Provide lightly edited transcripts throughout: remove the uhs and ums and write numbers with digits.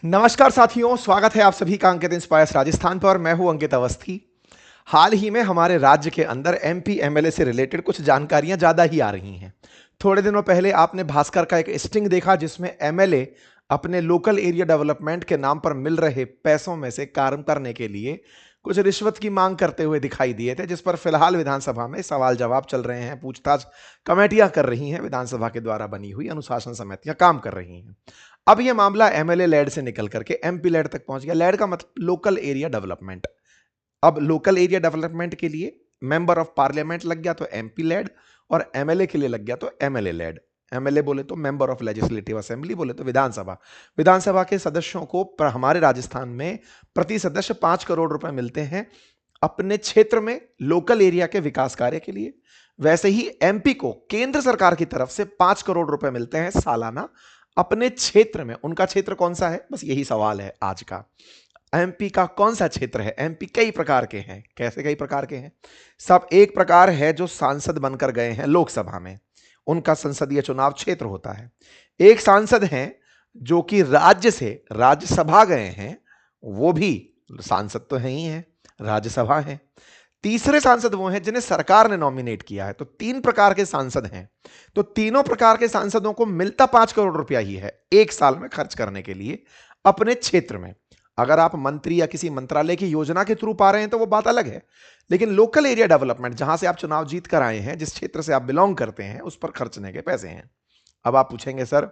नमस्कार साथियों, स्वागत है आप सभी का अंकित इंस्पायर्स राजस्थान पर। मैं हूं अंकित अवस्थी। हाल ही में हमारे राज्य के अंदर एमपी एमएलए से रिलेटेड कुछ जानकारियां ज्यादा ही आ रही हैं। थोड़े दिनों पहले आपने भास्कर का एक स्टिंग देखा जिसमें एमएलए अपने लोकल एरिया डेवलपमेंट के नाम पर मिल रहे पैसों में से काम करने के लिए कुछ रिश्वत की मांग करते हुए दिखाई दिए थे, जिस पर फिलहाल विधानसभा में सवाल जवाब चल रहे हैं, पूछताछ कमेटियां कर रही हैं, विधानसभा के द्वारा बनी हुई अनुशासन समितियां काम कर रही हैं। अब यह मामला एमएलए लेड से निकल करके एमपी लेड तक पहुंच गया। लेड का मतलब लोकल एरिया डेवलपमेंट। अब लोकल एरिया डेवलपमेंट के लिए मेंबर ऑफ पार्लियामेंट लग गया तो एमपी लेड, और एमएलए के लिए लग गया तो एमएलए लेड। एमएलए बोले तो मेंबर ऑफ लेजिस्लेटिव असेंबली, बोले तो विधानसभा। विधानसभा के सदस्यों को हमारे राजस्थान में प्रति सदस्य 5 करोड़ रुपए मिलते हैं अपने क्षेत्र में लोकल एरिया के विकास कार्य के लिए। वैसे ही एमपी को केंद्र सरकार की तरफ से 5 करोड़ रुपए मिलते हैं सालाना अपने क्षेत्र में। उनका क्षेत्र कौन सा है, बस यही सवाल है आज का। एमपी का कौन सा क्षेत्र है? एमपी कई प्रकार के हैं। कैसे कई प्रकार के हैं? सब एक प्रकार है जो सांसद बनकर गए हैं लोकसभा में, उनका संसदीय चुनाव क्षेत्र होता है। एक सांसद हैं जो कि राज्य से राज्यसभा गए हैं, वो भी सांसद तो है ही हैं, राज्यसभा है। तीसरे सांसद वो हैं जिन्हें सरकार ने नॉमिनेट किया है। तो 3 प्रकार के सांसद हैं। तो तीनों प्रकार के सांसदों को मिलता 5 करोड़ रुपया ही है एक साल में खर्च करने के लिए अपने क्षेत्र में। अगर आप मंत्री या किसी मंत्रालय की योजना के थ्रू पा रहे हैं तो वो बात अलग है, लेकिन लोकल एरिया डेवलपमेंट, जहां से आप चुनाव जीत कर आए हैं, जिस क्षेत्र से आप बिलोंग करते हैं, उस पर खर्चने के पैसे हैं। अब आप पूछेंगे सर,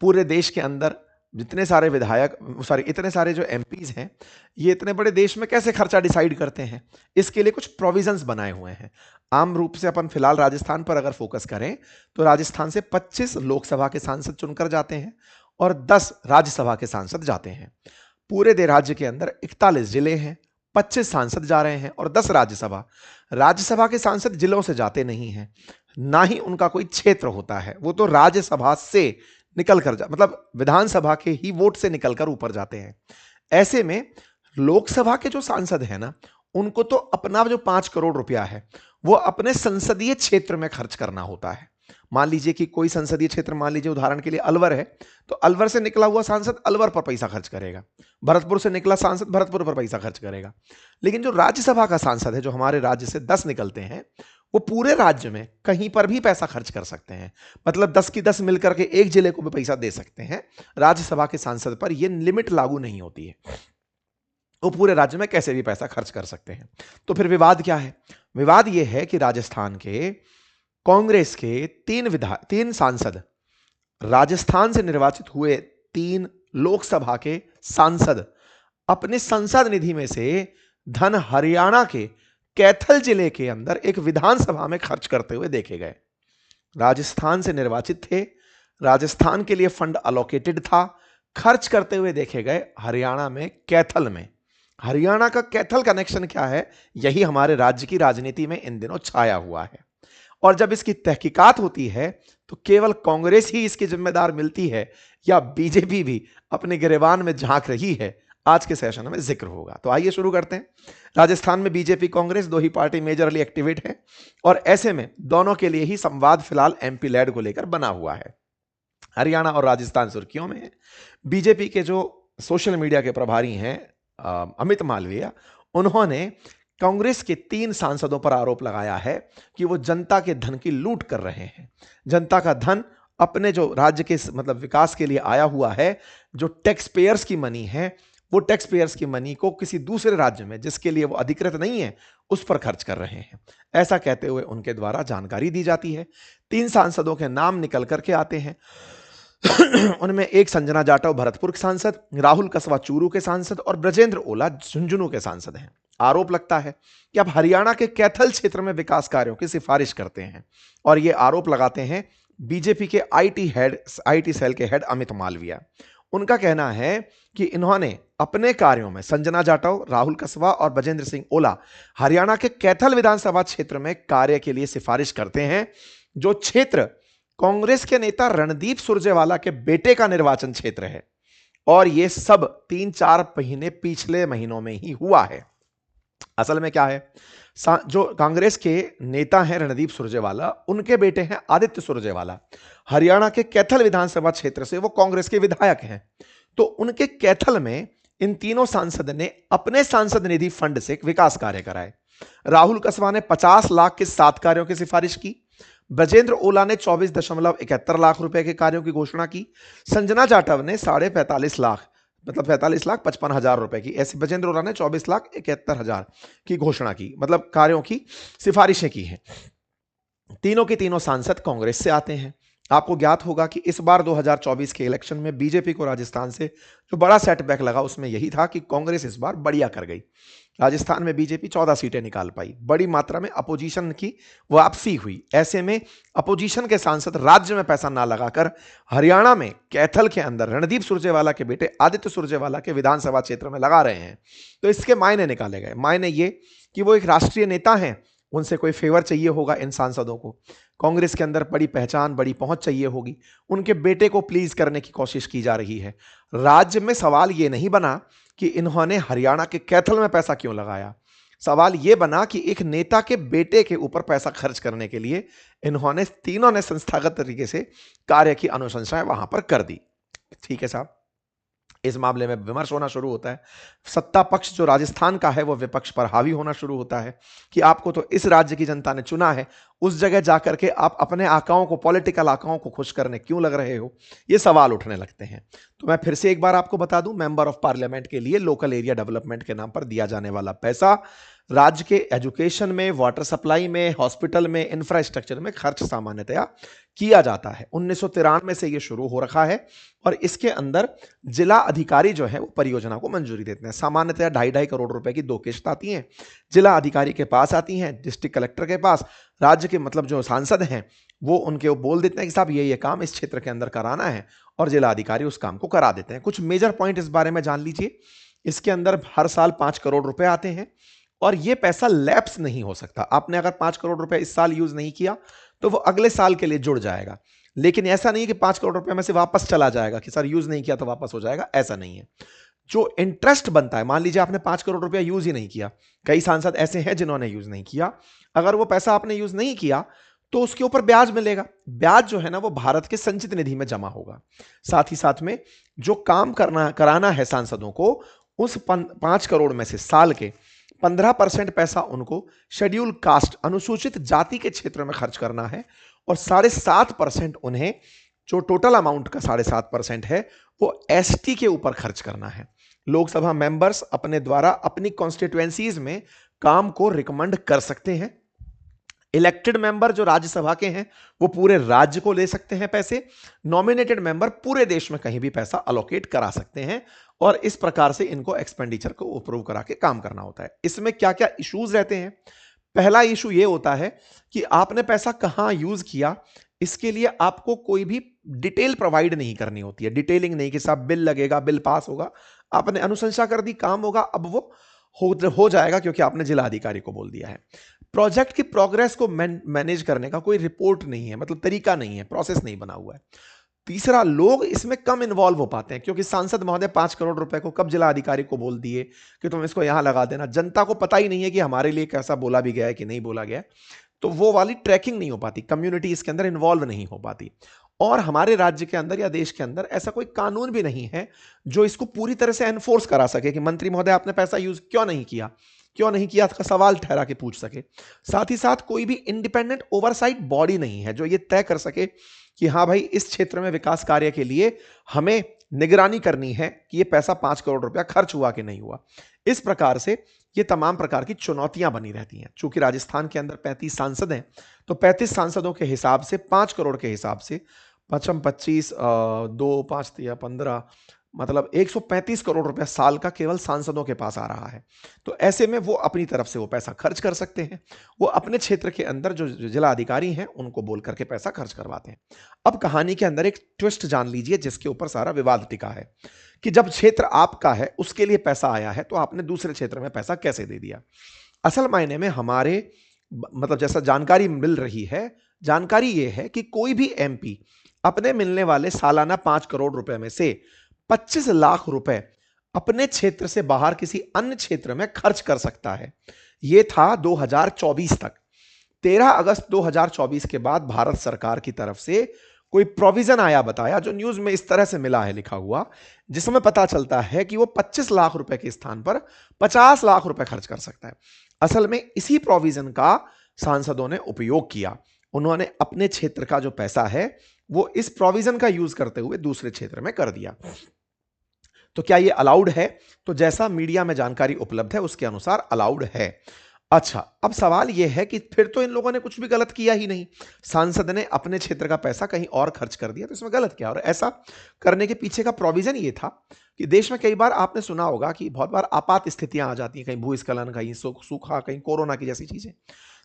पूरे देश के अंदर जितने सारे विधायक, सॉरी इतने सारे जो एमपीज हैं, ये इतने बड़े देश में कैसे खर्चा डिसाइड करते हैं? इसके लिए कुछ प्रोविजंस बनाए हुए हैं। आम रूप से अपन फिलहाल राजस्थान पर अगर फोकस करें तो राजस्थान से 25 लोकसभा के सांसद चुनकर जाते हैं और 10 राज्यसभा के सांसद जाते हैं। पूरे दे राज्य के अंदर 41 जिले हैं, 25 सांसद जा रहे हैं और 10 राज्यसभा। राज्यसभा के सांसद जिलों से जाते नहीं हैं, ना ही उनका कोई क्षेत्र होता है, वो तो राज्यसभा से निकल कर मतलब विधानसभा के ही वोट से निकलकर ऊपर जाते हैं। ऐसे में लोकसभा के जो सांसद हैं ना, उनको तो अपना जो 5 करोड़ रुपया है वो अपने संसदीय क्षेत्र में खर्च करना होता है। मान लीजिए कि कोई संसदीय क्षेत्र, मान लीजिए उदाहरण के लिए अलवर है, तो अलवर से निकला हुआ सांसद अलवर पर पैसा खर्च करेगा, भरतपुर से निकला सांसद भरतपुर पर पैसा खर्च करेगा। लेकिन जो राज्यसभा का सांसद है, जो हमारे राज्य से 10 निकलते हैं, वो पूरे राज्य में कहीं पर भी पैसा खर्च कर सकते हैं। मतलब 10 की 10 मिलकर के एक जिले को भी पैसा दे सकते हैं। राज्यसभा के सांसद पर यह लिमिट लागू नहीं होती है, वो पूरे राज्य में कैसे भी पैसा खर्च कर सकते हैं। तो फिर विवाद क्या है? विवाद यह है कि राजस्थान के कांग्रेस के 3 सांसद, राजस्थान से निर्वाचित हुए 3 लोकसभा के सांसद अपने संसद निधि में से धन हरियाणा के कैथल जिले के अंदर एक विधानसभा में खर्च करते हुए देखे गए। राजस्थान से निर्वाचित थे, राजस्थान के लिए फंड अलोकेटेड था, खर्च करते हुए देखे गए हरियाणा में कैथल में। हरियाणा का कैथल कनेक्शन क्या है, यही हमारे राज्य की राजनीति में इन दिनों छाया हुआ है। और जब इसकी तहकीकात होती है तो केवल कांग्रेस ही इसकी जिम्मेदार मिलती है या बीजेपी भी अपने गिरेबान में झांक रही है, आज के सेशन में जिक्र होगा। तो आइए शुरू करते हैं। राजस्थान में बीजेपी कांग्रेस दो ही पार्टी मेजरली एक्टिवेट है, और ऐसे में दोनों के लिए ही संवाद फिलहाल एमपी लैड को लेकर बना हुआ है। हरियाणा और राजस्थान सुर्खियों में है। बीजेपी के जो सोशल मीडिया के प्रभारी हैं अमित मालवीय, उन्होंने कांग्रेस के 3 सांसदों पर आरोप लगाया है कि वो जनता के धन की लूट कर रहे हैं। जनता का धन अपने जो राज्य के मतलब विकास के लिए आया हुआ है, जो टैक्स पेयर्स की मनी है, वो टैक्स पेयर्स की मनी को किसी दूसरे राज्य में जिसके लिए वो अधिकृत नहीं है उस पर खर्च कर रहे हैं। ऐसा कहते हुए उनके द्वारा जानकारी दी जाती है। 3 सांसदों के नाम निकल करके आते हैं। उनमें एक संजना जाटव भरतपुर के सांसद, राहुल कसवा चूरू के सांसद और ब्रजेंद्र ओला झुंझुनू के सांसद हैं। आरोप लगता है कि आप हरियाणा के कैथल क्षेत्र में विकास कार्यों की सिफारिश करते हैं, और यह आरोप लगाते हैं बीजेपी के आईटी सेल के हेड अमित मालवीय। उनका कहना है कि इन्होंने अपने कार्यों में संजना जाटव, राहुल कसवा और ब्रजेंद्र सिंह ओला हरियाणा के कैथल विधानसभा क्षेत्र में कार्य के लिए सिफारिश करते हैं, जो क्षेत्र कांग्रेस के नेता रणदीप सुरजेवाला के बेटे का निर्वाचन क्षेत्र है। और यह सब 3-4 महीने पिछले महीनों में ही हुआ है। असल में क्या है, जो कांग्रेस के नेता हैं रणदीप सुरजेवाला, उनके बेटे हैं आदित्य सुरजेवाला। हरियाणा के कैथल विधानसभा क्षेत्र से वो कांग्रेस के विधायक हैं। तो उनके कैथल में इन तीनों सांसद ने अपने सांसद निधि फंड से विकास कार्य कराए। राहुल कसवा ने 50 लाख के 7 कार्यों की सिफारिश की। ब्रजेंद्र ओला ने 24.71 लाख रुपए के कार्यों की घोषणा की। संजना जाटव ने 45.5 लाख, मतलब 45,55,000 रुपए की, ऐसे ब्रजेंद्र ओला ने 24,71,000 की घोषणा की, मतलब कार्यों की सिफारिशें की हैं। तीनों के तीनों सांसद कांग्रेस से आते हैं। आपको ज्ञात होगा कि इस बार 2024 के इलेक्शन में बीजेपी को राजस्थान से जो बड़ा सेटबैक लगा उसमें यही था कि कांग्रेस इस बार बढ़िया कर गई। राजस्थान में बीजेपी 14 सीटें निकाल पाई, बड़ी मात्रा में अपोजिशन की वापसी हुई। ऐसे में अपोजिशन के सांसद राज्य में पैसा ना लगाकर हरियाणा में कैथल के अंदर रणदीप सुरजेवाला के बेटे आदित्य सुरजेवाला के विधानसभा क्षेत्र में लगा रहे हैं। तो इसके मायने निकाले गए। मायने ये कि वो एक राष्ट्रीय नेता हैं, उनसे कोई फेवर चाहिए होगा इन सांसदों को, कांग्रेस के अंदर बड़ी पहचान, बड़ी पहुंच चाहिए होगी, उनके बेटे को प्लीज करने की कोशिश की जा रही है। राज्य में सवाल यह नहीं बना कि इन्होंने हरियाणा के कैथल में पैसा क्यों लगाया, सवाल यह बना कि एक नेता के बेटे के ऊपर पैसा खर्च करने के लिए इन्होंने, तीनों ने संस्थागत तरीके से कार्य की अनुशंसाएं वहां पर कर दी। ठीक है साहब, इस मामले में विमर्श होना शुरू होता है। सत्ता पक्ष जो राजस्थान का है वो विपक्ष पर हावी होना शुरू होता है कि आपको तो इस राज्य की जनता ने चुना है, उस जगह जाकर के आप अपने आकाओं को, पॉलिटिकल आकाओं को खुश करने क्यों लग रहे हो, ये सवाल उठने लगते हैं। तो मैं फिर से एक बार आपको बता दूं, मेंबर ऑफ पार्लियामेंट के लिए लोकल एरिया डेवलपमेंट के नाम पर दिया जाने वाला पैसा राज्य के एजुकेशन में, वाटर सप्लाई में, हॉस्पिटल में, इंफ्रास्ट्रक्चर में खर्च सामान्यतया किया जाता है। 1993 से यह शुरू हो रखा है और इसके अंदर जिला अधिकारी जो है वो परियोजना को मंजूरी देते हैं। सामान्यतया 2.5 करोड़ रुपए की 2 किस्त आती हैं, जिला अधिकारी के पास आती हैं, डिस्ट्रिक्ट कलेक्टर के पास। राज्य के मतलब जो सांसद हैं वो उनके बोल देते हैं कि साहब ये काम इस क्षेत्र के अंदर कराना है और जिला अधिकारी उस काम को करा देते हैं। कुछ मेजर पॉइंट इस बारे में जान लीजिए। इसके अंदर हर साल 5 करोड़ रुपए आते हैं और यह पैसा लैप्स नहीं हो सकता। आपने अगर 5 करोड़ रुपए इस साल यूज नहीं किया तो वो अगले साल के लिए जुड़ जाएगा, लेकिन ऐसा नहीं है कि 5 करोड़ रुपए में से वापस चला जाएगा कि सर यूज नहीं किया तो वापस हो जाएगा, ऐसा नहीं है। जो इंटरेस्ट बनता है, मान लीजिए आपने 5 करोड़ रुपया यूज ही नहीं किया, कई सांसद ऐसे हैं जिन्होंने यूज नहीं किया, अगर वो पैसा आपने यूज नहीं किया तो उसके ऊपर ब्याज मिलेगा। ब्याज जो है ना वो भारत के संचित निधि में जमा होगा। साथ ही साथ में जो काम कराना है सांसदों को, उस 5 करोड़ में से साल के 15% पैसा उनको शेड्यूल कास्ट, अनुसूचित जाति के क्षेत्र में खर्च करना है और 7.5% उन्हें, जो टोटल अमाउंट का 7.5% है, वो एसटी के ऊपर खर्च करना है। लोकसभा मेंबर्स अपने द्वारा अपनी कॉन्स्टिट्यूएंसीज में काम को रिकमेंड कर सकते हैं। इलेक्टेड मेंबर जो राज्यसभा के हैं वो पूरे राज्य को ले सकते हैं पैसे। नॉमिनेटेड मेंबर पूरे देश में कहीं भी पैसा अलोकेट करा सकते हैं और इस प्रकार से इनको एक्सपेंडिचर को अप्रूव करा के काम करना होता है। इसमें क्या क्या इश्यूज रहते हैं? पहला इशू ये होता है कि आपने पैसा कहां यूज किया, इसके लिए आपको कोई भी डिटेल प्रोवाइड नहीं करनी होती है। डिटेलिंग नहीं कि साहब बिल लगेगा, बिल पास होगा, आपने अनुशंसा कर दी, काम होगा, अब वो हो जाएगा क्योंकि आपने जिला अधिकारी को बोल दिया है। प्रोजेक्ट की प्रोग्रेस को मैनेज करने का कोई रिपोर्ट नहीं है, मतलब तरीका नहीं है, प्रोसेस नहीं बना हुआ है। तीसरा, लोग इसमें कम इन्वॉल्व हो पाते हैं क्योंकि सांसद महोदय 5 करोड़ रुपए को कब जिला अधिकारी को बोल दिए कि तुम इसको यहां लगा देना, जनता को पता ही नहीं है कि हमारे लिए कैसा बोला भी गया है कि नहीं बोला गया, तो वो वाली ट्रैकिंग नहीं हो पाती, कम्युनिटी इसके अंदर इन्वॉल्व नहीं हो पाती। और हमारे राज्य के अंदर या देश के अंदर ऐसा कोई कानून भी नहीं है जो इसको पूरी तरह से एनफोर्स करा सके कि मंत्री महोदय आपने पैसा यूज क्यों नहीं किया का सवाल ठहरा के पूछ सके। साथ ही साथ कोई भी इंडिपेंडेंट ओवरसाइट बॉडी नहीं है जो ये तय कर सके कि हाँ भाई इस क्षेत्र में विकास कार्य के लिए हमें निगरानी करनी है कि ये पैसा 5 करोड़ रुपया खर्च हुआ कि नहीं हुआ। इस प्रकार से ये तमाम प्रकार की चुनौतियां बनी रहती हैं। चूंकि राजस्थान के अंदर 35 सांसद हैं तो 35 सांसदों के हिसाब से 5 करोड़ के हिसाब से 25 2 5 या 15 मतलब 135 करोड़ रुपया साल का केवल सांसदों के पास आ रहा है। तो ऐसे में वो अपनी तरफ से वो पैसा खर्च कर सकते हैं, वो अपने क्षेत्र के अंदर जो जिला अधिकारी हैं उनको बोल करके पैसा खर्च करवाते हैं। अब कहानी के अंदर एक ट्विस्ट जान लीजिए जिसके ऊपर सारा विवाद टिका है कि जब क्षेत्र आपका है उसके लिए पैसा आया है तो आपने दूसरे क्षेत्र में पैसा कैसे दे दिया। असल मायने में हमारे मतलब जैसा जानकारी मिल रही है, जानकारी ये है कि कोई भी एमपी अपने मिलने वाले सालाना 5 करोड़ रुपए में से 25 लाख रुपए अपने क्षेत्र से बाहर किसी अन्य क्षेत्र में खर्च कर सकता है। यह था 2024 तक। 13 अगस्त 2024 के बाद भारत सरकार की तरफ से कोई प्रोविजन आया बताया जो न्यूज में इस तरह से मिला है लिखा हुआ, जिसमें पता चलता है कि वो 25 लाख रुपए के स्थान पर 50 लाख रुपए खर्च कर सकता है। असल में इसी प्रोविजन का सांसदों ने उपयोग किया। उन्होंने अपने क्षेत्र का जो पैसा है वो इस प्रोविजन का यूज करते हुए दूसरे क्षेत्र में कर दिया। तो क्या ये अलाउड है? तो जैसा मीडिया में जानकारी उपलब्ध है उसके अनुसार अलाउड है। अच्छा, अब सवाल यह है कि फिर तो इन लोगों ने कुछ भी गलत किया ही नहीं, सांसद ने अपने क्षेत्र का पैसा कहीं और खर्च कर दिया, तो इसमें गलत क्या? और ऐसा करने के पीछे का प्रोविजन ये था कि देश में कई बार आपने सुना होगा कि बहुत बार आपात स्थितियां आ जाती हैं, कहीं भूस्खलन, कहीं सूखा, कहीं कोरोना की जैसी चीजें।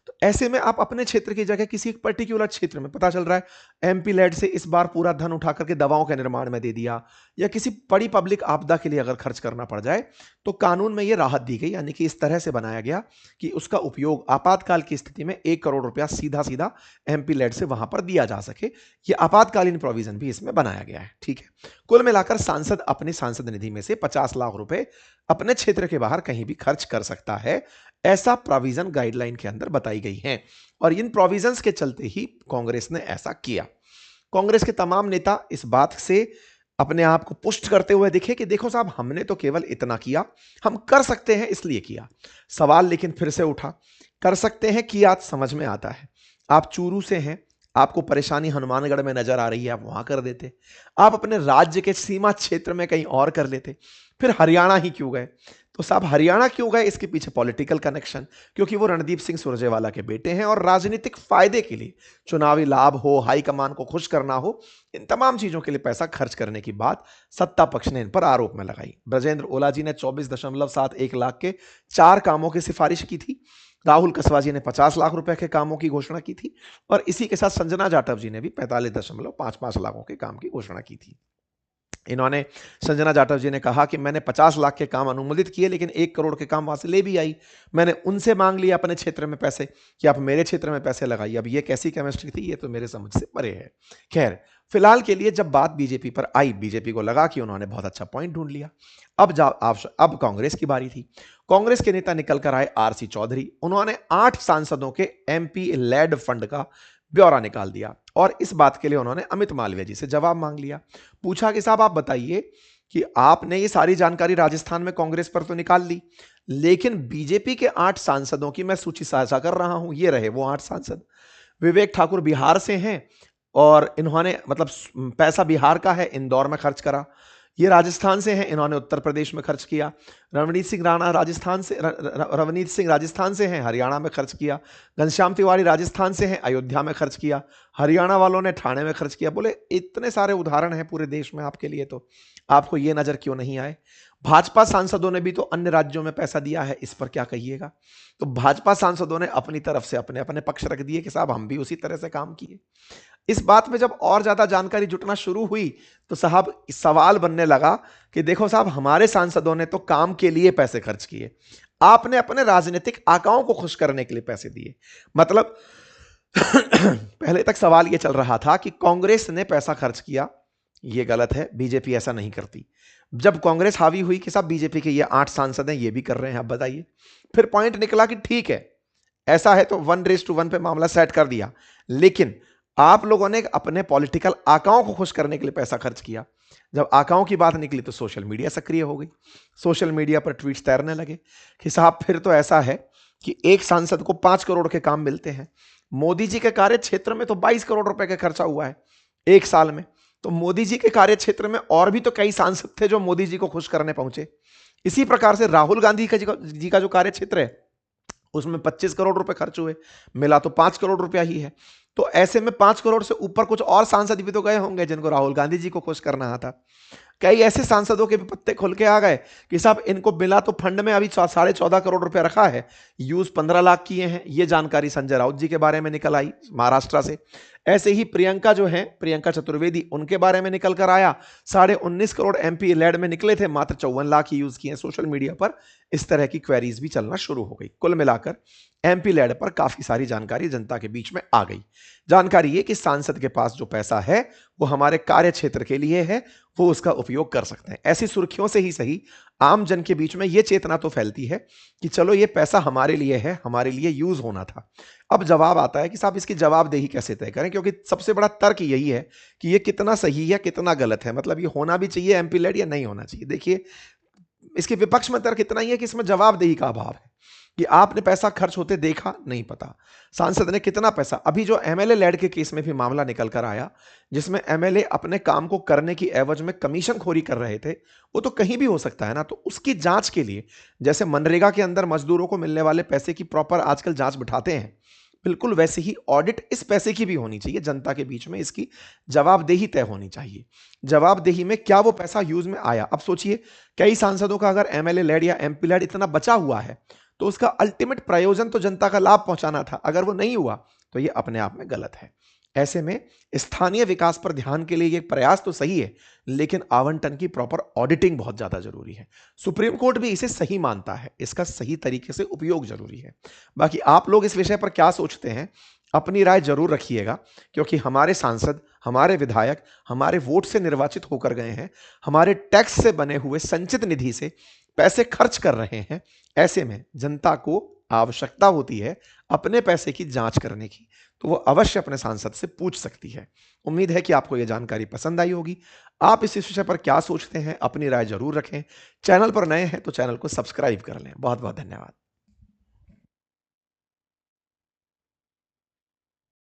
तो ऐसे में आप अपने क्षेत्र की जगह किसी एक पर्टिकुलर क्षेत्र में, पता चल रहा है एमपी लेड से इस बार पूरा धन उठा करके दवाओं के निर्माण में दे दिया, या किसी बड़ी पब्लिक आपदा के लिए अगर खर्च करना पड़ जाए तो कानून में यह राहत दी गई, यानी कि इस तरह से बनाया गया कि उसका उपयोग आपातकाल की स्थिति में 1 करोड़ रुपया सीधा सीधा एमपी लेड से वहां पर दिया जा सके। यह आपातकालीन प्रोविजन भी इसमें बनाया गया है। ठीक है, कुल मिलाकर सांसद अपनी सांसद निधि में से 50 लाख रुपए अपने क्षेत्र के बाहर कहीं भी खर्च कर सकता है, ऐसा प्रोविजन गाइडलाइन के अंदर बताई गई है। और इन प्रोविजंस के चलते ही कांग्रेस ने ऐसा किया। कांग्रेस के तमाम नेता इस बात से अपने आप को पुष्ट करते हुए दिखे कि देखो साहब, हमने तो केवल इतना किया, हम कर सकते हैं इसलिए किया। सवाल लेकिन फिर से उठा, कर सकते हैं किया समझ में आता है, आप चूरू से हैं, आपको परेशानी हनुमानगढ़ में नजर आ रही है, आप वहां कर देते। आप अपने राज्य के सीमा क्षेत्र में कहीं और कर लेते। फिर हरियाणा ही क्यों गए? तो साहब हरियाणा क्यों गए? इसके पीछे पॉलिटिकल कनेक्शन, क्योंकि वो रणदीप सिंह सुरजेवाला के बेटे हैं और राजनीतिक फायदे के लिए, चुनावी लाभ हो, हाईकमान को खुश करना हो, इन तमाम चीजों के लिए पैसा खर्च करने की बात सत्ता पक्ष ने इन पर आरोप में लगाई। ब्रजेंद्र ओला जी ने 24.71 लाख के 4 कामों की सिफारिश की थी। राहुल कसवा जी ने 50 लाख रुपए के कामों की घोषणा की थी, और इसी के साथ संजना जाटव जी ने भी 45.55 लाखों के काम की घोषणा की थी। इन्होंने, संजना जाटव जी ने कहा कि मैंने 50 लाख के काम अनुमोदित किए, लेकिन 1 करोड़ के काम वहां से ले भी आई। मैंने उनसे मांग लिया अपने क्षेत्र में पैसे कि आप मेरे क्षेत्र में पैसे लगाइए। अब ये कैसी केमिस्ट्री थी, ये तो मेरे समझ से परे है। खैर, फिलहाल के लिए जब बात बीजेपी पर आई, बीजेपी को लगा कि उन्होंने बहुत अच्छा पॉइंट ढूंढ लिया। अब कांग्रेस की बारी थी। कांग्रेस के नेता निकल कर आए आरसी चौधरी। उन्होंने 8 सांसदों के एमपी लेड फंड का ब्यौरा निकाल दिया, और इस बात के लिए उन्होंने अमित मालवीय जी से जवाब मांग लिया। पूछा कि साहब आप बताइए कि आपने ये सारी जानकारी राजस्थान में कांग्रेस पर तो निकाल ली, लेकिन बीजेपी के 8 सांसदों की मैं सूची साझा कर रहा हूं, ये रहे वो 8 सांसद। विवेक ठाकुर बिहार से हैं, और इन्होंने मतलब पैसा बिहार का है, इंदौर में खर्च करा। ये राजस्थान से हैं, इन्होंने उत्तर प्रदेश में खर्च किया। रवनीत सिंह राजस्थान से हैं, हरियाणा में खर्च किया। घनश्याम तिवारी राजस्थान से हैं, अयोध्या में खर्च किया। हरियाणा वालों ने ठाणे में खर्च किया। बोले इतने सारे उदाहरण हैं पूरे देश में आपके लिए, तो आपको ये नजर क्यों नहीं आए? भाजपा सांसदों ने भी तो अन्य राज्यों में पैसा दिया है, इस पर क्या कहिएगा? तो भाजपा सांसदों ने अपनी तरफ से अपने अपने पक्ष रख दिए कि साहब हम भी उसी तरह से काम किए। इस बात में जब और ज्यादा जानकारी जुटना शुरू हुई तो साहब सवाल बनने लगा कि देखो साहब, हमारे सांसदों ने तो काम के लिए पैसे खर्च किए, आपने अपने राजनीतिक आकाओं को खुश करने के लिए पैसे दिए। मतलब पहले तक सवाल यह चल रहा था कि कांग्रेस ने पैसा खर्च किया, यह गलत है, बीजेपी ऐसा नहीं करती। जब कांग्रेस हावी हुई कि साहब बीजेपी के ये 8 सांसद हैं, ये भी कर रहे हैं, आप बताइए। फिर पॉइंट निकला कि ठीक है, ऐसा है तो 1:1 पे मामला सेट कर दिया, लेकिन आप लोगों ने अपने पॉलिटिकल आकाओं को खुश करने के लिए पैसा खर्च किया। जब आकाओं की बात निकली तो सोशल मीडिया सक्रिय हो गई। सोशल मीडिया पर ट्वीट्स तैरने लगे कि साहब फिर तो ऐसा है कि एक सांसद को 5 करोड़ के काम मिलते हैं। मोदी जी के कार्य क्षेत्र में तो 22 करोड़ रुपए का खर्चा हुआ है 1 साल में। तो मोदी जी के कार्य क्षेत्र में और भी तो कई सांसद थे जो मोदी जी को खुश करने पहुंचे। इसी प्रकार से राहुल गांधी जी का जो कार्य क्षेत्र है उसमें 25 करोड़ रुपए खर्च हुए, मिला तो 5 करोड़ रुपया ही है। तो ऐसे में 5 करोड़ से ऊपर कुछ और सांसद भी तो गए होंगे जिनको राहुल गांधी जी को खुश करना था। कई ऐसे सांसदों के भी पत्ते खुल के आ गए कि साहब इनको मिला तो फंड में अभी 14.5 करोड़ रुपया रखा है, यूज 15 लाख किए हैं। ये जानकारी संजय राउत जी के बारे में निकल आई महाराष्ट्र से। ऐसे ही प्रियंका जो है, प्रियंका चतुर्वेदी, उनके बारे में निकल कर आया 19.5 करोड़ एमपी लेड में निकले थे, मात्र 54 लाख ही यूज किए। सोशल मीडिया पर इस तरह की क्वेरीज भी चलना शुरू हो गई। कुल मिलाकर एमपी लेड पर काफी सारी जानकारी जनता के बीच में आ गई। जानकारी ये कि सांसद के पास जो पैसा है वो हमारे कार्य क्षेत्र के लिए है, वो उसका उपयोग कर सकते हैं। ऐसी सुर्खियों से ही सही आम जन के बीच में ये चेतना तो फैलती है कि चलो ये पैसा हमारे लिए है, हमारे लिए यूज होना था। अब जवाब आता है कि साहब इसकी जवाबदेही कैसे तय करें, क्योंकि सबसे बड़ा तर्क यही है कि ये कितना सही है कितना गलत है, मतलब ये होना भी चाहिए एमपी लेड या नहीं होना चाहिए। देखिए, इसके विपक्ष में तर्क इतना ही है कि इसमें जवाबदेही का अभाव है कि आपने पैसा खर्च होते देखा नहीं, पता सांसद ने कितना पैसा। अभी जो एमएलए लेड के केस में भी मामला निकल कर आया जिसमें एमएलए अपने काम को करने की एवज में कमीशन खोरी कर रहे थे, वो तो कहीं भी हो सकता है ना। तो उसकी जांच के लिए जैसे मनरेगा के अंदर मजदूरों को मिलने वाले पैसे की प्रॉपर आजकल जांच बिठाते हैं, बिल्कुल वैसे ही ऑडिट इस पैसे की भी होनी चाहिए। जनता के बीच में इसकी जवाबदेही तय होनी चाहिए। जवाबदेही में क्या वो पैसा यूज में आया। अब सोचिए, कई सांसदों का अगर एमएलए लेड या एमपी लेड इतना बचा हुआ है तो उसका अल्टीमेट प्रयोजन तो जनता का लाभ पहुंचाना था। अगर वो नहीं हुआ तो ये अपने आप में गलत है। ऐसे में स्थानीय विकास पर ध्यान के लिए ये प्रयास तो सही है, लेकिन आवंटन की प्रॉपर ऑडिटिंग बहुत ज्यादा जरूरी है। सुप्रीम कोर्ट भी इसे सही मानता है, इसका सही तरीके से उपयोग जरूरी है। बाकी आप लोग इस विषय पर क्या सोचते हैं, अपनी राय जरूर रखिएगा, क्योंकि हमारे सांसद, हमारे विधायक हमारे वोट से निर्वाचित होकर गए हैं, हमारे टैक्स से बने हुए संचित निधि से पैसे खर्च कर रहे हैं। ऐसे में जनता को आवश्यकता होती है अपने पैसे की जांच करने की, तो वो अवश्य अपने सांसद से पूछ सकती है। उम्मीद है कि आपको यह जानकारी पसंद आई होगी। आप इस विषय पर क्या सोचते हैं, अपनी राय जरूर रखें। चैनल पर नए हैं तो चैनल को सब्सक्राइब कर लें। बहुत बहुत धन्यवाद।